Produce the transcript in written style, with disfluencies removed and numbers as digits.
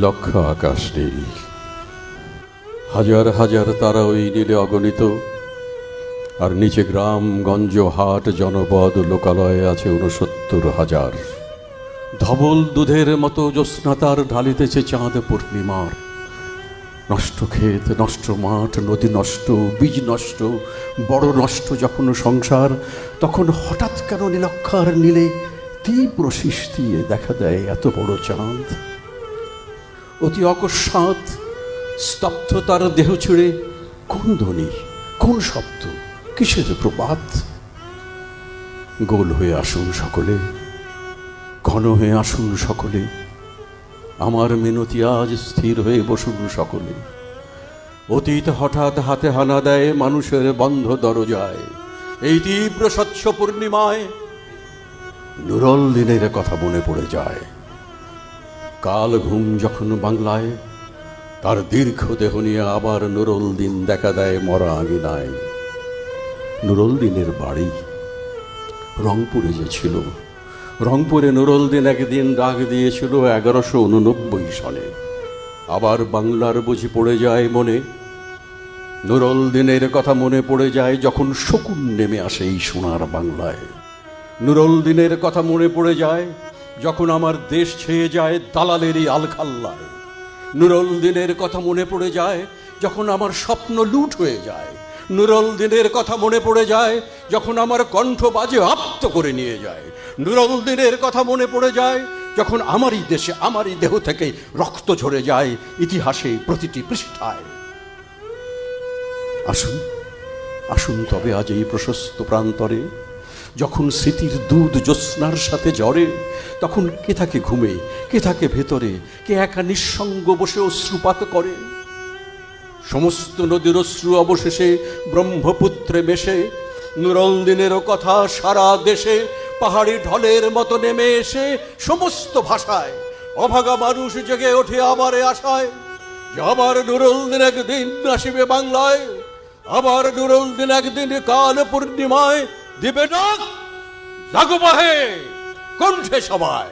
লক্ষ আকাশ নীল, হাজার হাজার তারা ওই নীলে অগণিত। আর নিচে গ্রাম গঞ্জ হাট জনপদ লোকালয়ে আছে ৬৯,০০০। ধবল দুধের মতো জ্যোৎস্না তার ঢালিতেছে চাঁদ পূর্ণিমার। নষ্ট ক্ষেত, নষ্ট মাঠ, নদী নষ্ট, বীজ নষ্ট, বড় নষ্ট যখন সংসার, তখন হঠাৎ কেন নীলক্ষার নীলে তীব্র শীষ দিয়ে দেখা দেয় এত বড় চাঁদ। অতি অকস্মাৎ স্তব্ধ তার দেহ ছেড়ে কোন ধ্বনি, কোন শব্দ, কিসের প্রপাত? গোল হয়ে আসুন সকলে, ঘন হয়ে আসুন সকলে, আমার মিনতি আজ স্থির হয়ে বসুন সকলে। অতীত হঠাৎ হাতে হানা দেয় মানুষের বন্ধ দরজায়। এই তীব্র স্বচ্ছ পূর্ণিমায় নুরল দিনের কথা মনে পড়ে যায়। কাল ঘুম যখন বাংলায়, তার দীর্ঘ দেহ নিয়ে আবার নুরল দিন দেখা দেয় মরা আঙিনায়। নুরল দিনের বাড়ি রংপুরে যে ছিল, রংপুরে নুরল দিন একদিন ডাক দিয়েছিল ১১৮৯ সালে। আবার বাংলার বুঝি পড়ে যায় মনে, নুরল দিনের কথা মনে পড়ে যায় যখন শকুন নেমে আসে এই সোনার বাংলায়। নুরল দিনের কথা মনে পড়ে যায় যখন আমার দেশ ছেয়ে যায় দালালেরই আলখাল্লায়। নুরল দিনের কথা মনে পড়ে যায় যখন আমার স্বপ্ন লুট হয়ে যায়। নুরল দিনের কথা মনে পড়ে যায় যখন আমার কণ্ঠ বাজে আপ্ত করে নিয়ে যায়। নুরল দিনের কথা মনে পড়ে যায় যখন আমারই দেশে, আমারই দেহ থেকে রক্ত ঝরে যায় ইতিহাসে প্রতিটি পৃষ্ঠায়। আসুন আসুন তবে আজ এই প্রশস্ত প্রান্তরে, যখন স্মৃতির দুধ জ্যোৎস্নার সাথে ঝরে, তখন কে থাকে ঘুমে, কে থাকে ভেতরে, কে একা নিঃসঙ্গ বসে অশ্রুপাত করে। সমস্ত নদীর অশ্রু অবশেষে ব্রহ্মপুত্রে মেশে। নুরল দিনেরও কথা সারা দেশে পাহাড়ি ঢলের মতো নেমে এসে সমস্ত ভাষায় অভাগা মানুষ জেগে ওঠে আবার আশায় যে আবার নুরল দিন একদিন আসিবে বাংলায়, আবার নুরল দিন একদিন কাল পূর্ণিমায় দিবে ডাক, জাগো বাহে কণ্ঠে সবাই।